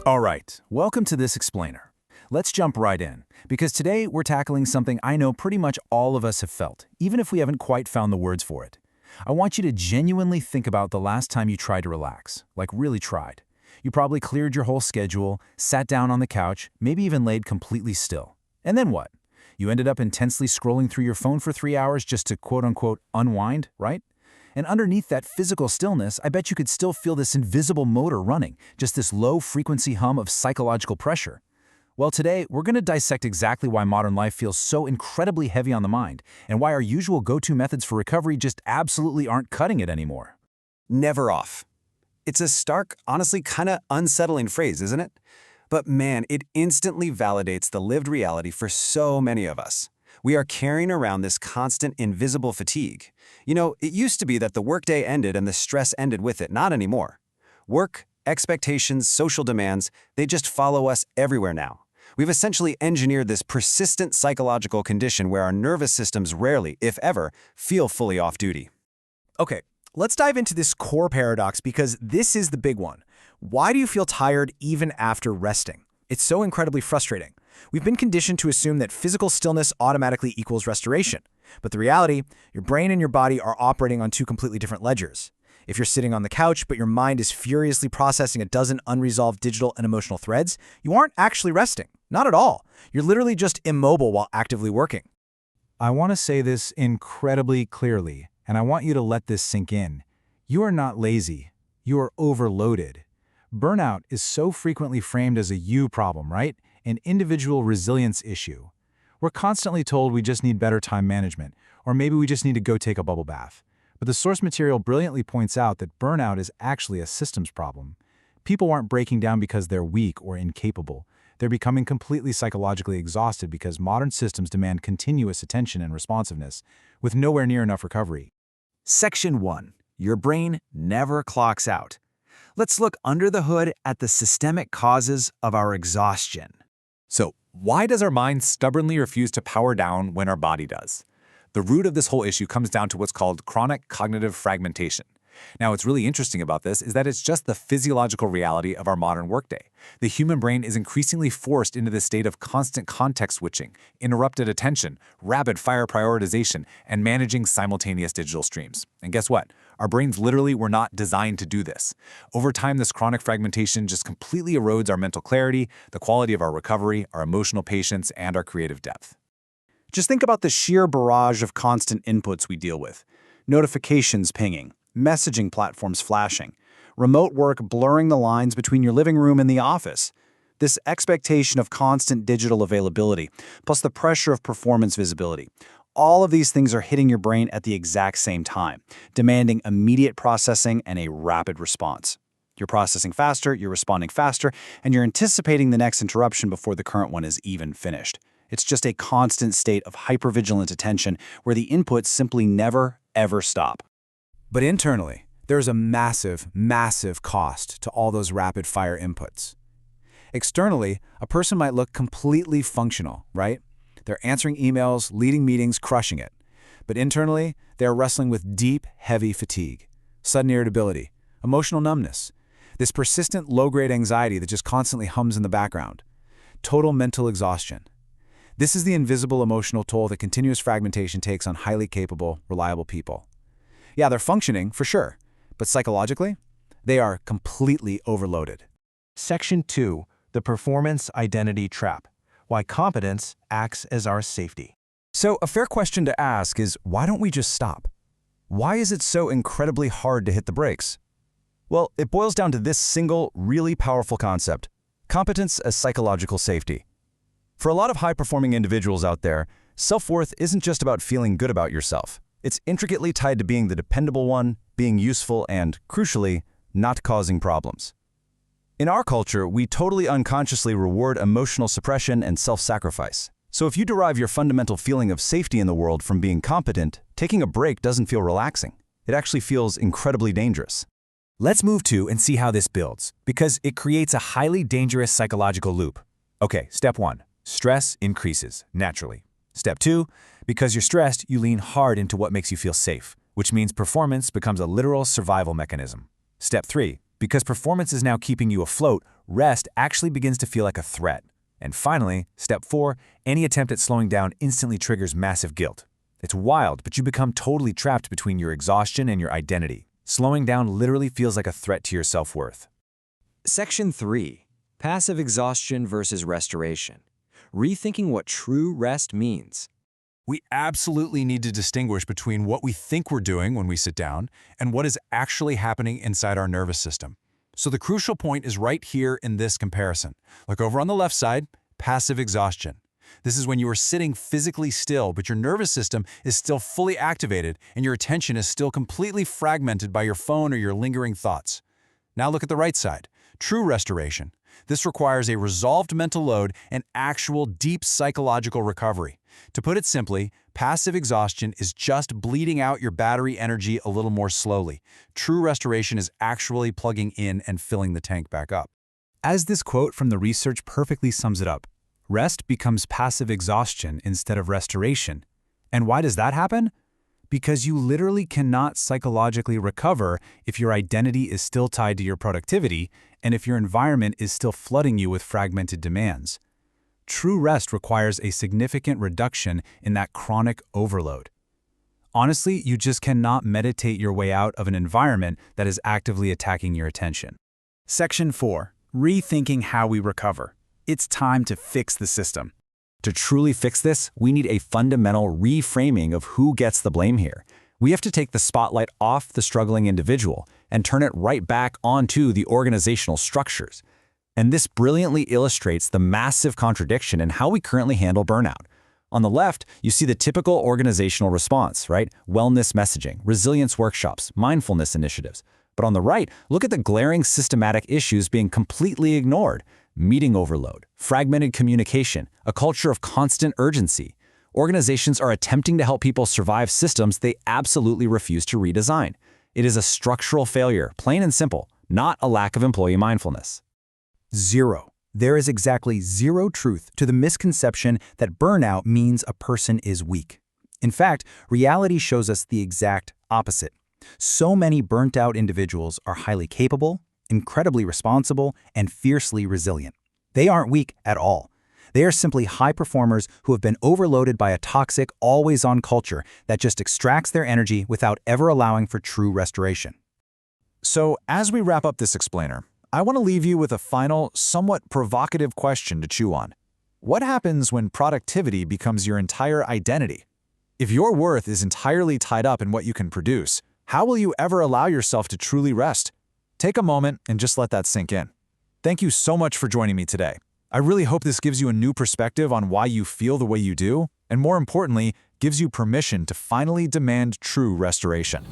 All right, welcome to this explainer. Let's jump right in, because today we're tackling something I know pretty much all of us have felt, even if we haven't quite found the words for it. I want you to genuinely think about the last time you tried to relax, like really tried. You probably cleared your whole schedule, sat down on the couch, maybe even laid completely still. And then what? You ended up intensely scrolling through your phone for 3 hours just to quote-unquote unwind, right? And underneath that physical stillness, I bet you could still feel this invisible motor running, just this low-frequency hum of psychological pressure. Well, today, we're going to dissect exactly why modern life feels so incredibly heavy on the mind, and why our usual go-to methods for recovery just absolutely aren't cutting it anymore. Never off. It's a stark, honestly kinda unsettling phrase, isn't it? But man, it instantly validates the lived reality for so many of us. We are carrying around this constant invisible fatigue. You know, it used to be that the workday ended and the stress ended with it, not anymore. Work, expectations, social demands, they just follow us everywhere now. We've essentially engineered this persistent psychological condition where our nervous systems rarely, if ever, feel fully off duty. Okay, let's dive into this core paradox because this is the big one. Why do you feel tired even after resting? It's so incredibly frustrating. We've been conditioned to assume that physical stillness automatically equals restoration. But the reality, your brain and your body are operating on two completely different ledgers. If you're sitting on the couch, but your mind is furiously processing a dozen unresolved digital and emotional threads, you aren't actually resting. Not at all. You're literally just immobile while actively working. I want to say this incredibly clearly, and I want you to let this sink in. You are not lazy. You are overloaded. Burnout is so frequently framed as a you problem, right? An individual resilience issue. We're constantly told we just need better time management, or maybe we just need to go take a bubble bath. But the source material brilliantly points out that burnout is actually a systems problem. People aren't breaking down because they're weak or incapable. They're becoming completely psychologically exhausted because modern systems demand continuous attention and responsiveness, with nowhere near enough recovery. Section 1. Your brain never clocks out. Let's look under the hood at the systemic causes of our exhaustion. So, why does our mind stubbornly refuse to power down when our body does? The root of this whole issue comes down to what's called chronic cognitive fragmentation. Now, what's really interesting about this is that it's just the physiological reality of our modern workday. The human brain is increasingly forced into this state of constant context switching, interrupted attention, rapid-fire prioritization, and managing simultaneous digital streams. And guess what? Our brains literally were not designed to do this. Over time, this chronic fragmentation just completely erodes our mental clarity, the quality of our recovery, our emotional patience, and our creative depth. Just think about the sheer barrage of constant inputs we deal with. Notifications pinging, messaging platforms flashing, remote work blurring the lines between your living room and the office. This expectation of constant digital availability, plus the pressure of performance visibility. All of these things are hitting your brain at the exact same time, demanding immediate processing and a rapid response. You're processing faster, you're responding faster, and you're anticipating the next interruption before the current one is even finished. It's just a constant state of hypervigilant attention where the inputs simply never, ever stop. But internally, there's a massive, massive cost to all those rapid-fire inputs. Externally, a person might look completely functional, right? They're answering emails, leading meetings, crushing it. But internally, they're wrestling with deep, heavy fatigue, sudden irritability, emotional numbness, this persistent low-grade anxiety that just constantly hums in the background, total mental exhaustion. This is the invisible emotional toll that continuous fragmentation takes on highly capable, reliable people. Yeah, they're functioning, for sure, but psychologically, they are completely overloaded. Section 2. The Performance Identity Trap. Why competence acts as our safety. So a fair question to ask is, why don't we just stop? Why is it so incredibly hard to hit the brakes? Well, it boils down to this single, really powerful concept: competence as psychological safety. For a lot of high-performing individuals out there, self-worth isn't just about feeling good about yourself. It's intricately tied to being the dependable one, being useful, and, crucially, not causing problems. In our culture, we totally unconsciously reward emotional suppression and self-sacrifice. So if you derive your fundamental feeling of safety in the world from being competent, taking a break doesn't feel relaxing. It actually feels incredibly dangerous. Let's move to and see how this builds, because it creates a highly dangerous psychological loop. Okay, step 1. Stress increases, naturally. Step 2, because you're stressed, you lean hard into what makes you feel safe, which means performance becomes a literal survival mechanism. Step 3. Because performance is now keeping you afloat, rest actually begins to feel like a threat. And finally, Step 4. Any attempt at slowing down instantly triggers massive guilt. It's wild, but you become totally trapped between your exhaustion and your identity. Slowing down literally feels like a threat to your self-worth. Section 3. Passive exhaustion versus restoration. Rethinking what true rest means. We absolutely need to distinguish between what we think we're doing when we sit down and what is actually happening inside our nervous system. So the crucial point is right here in this comparison. Look over on the left side, passive exhaustion. This is when you are sitting physically still, but your nervous system is still fully activated and your attention is still completely fragmented by your phone or your lingering thoughts. Now look at the right side, true restoration. This requires a resolved mental load and actual deep psychological recovery. To put it simply, passive exhaustion is just bleeding out your battery energy a little more slowly. True restoration is actually plugging in and filling the tank back up. As this quote from the research perfectly sums it up, rest becomes passive exhaustion instead of restoration. And why does that happen? Because you literally cannot psychologically recover if your identity is still tied to your productivity and if your environment is still flooding you with fragmented demands. True rest requires a significant reduction in that chronic overload. Honestly, you just cannot meditate your way out of an environment that is actively attacking your attention. Section 4. Rethinking how we recover. It's time to fix the system. To truly fix this, we need a fundamental reframing of who gets the blame here. We have to take the spotlight off the struggling individual and turn it right back onto the organizational structures. And this brilliantly illustrates the massive contradiction in how we currently handle burnout. On the left, you see the typical organizational response, right? Wellness messaging, resilience workshops, mindfulness initiatives. But on the right, look at the glaring systematic issues being completely ignored. Meeting overload, fragmented communication, a culture of constant urgency. Organizations are attempting to help people survive systems they absolutely refuse to redesign. It is a structural failure, plain and simple, not a lack of employee mindfulness. 0. There is exactly zero truth to the misconception that burnout means a person is weak. In fact, reality shows us the exact opposite. So many burnt-out individuals are highly capable, incredibly responsible, and fiercely resilient. They aren't weak at all. They are simply high performers who have been overloaded by a toxic, always-on culture that just extracts their energy without ever allowing for true restoration. So, as we wrap up this explainer, I want to leave you with a final, somewhat provocative question to chew on. What happens when productivity becomes your entire identity? If your worth is entirely tied up in what you can produce, how will you ever allow yourself to truly rest? Take a moment and just let that sink in. Thank you so much for joining me today. I really hope this gives you a new perspective on why you feel the way you do, and more importantly, gives you permission to finally demand true restoration.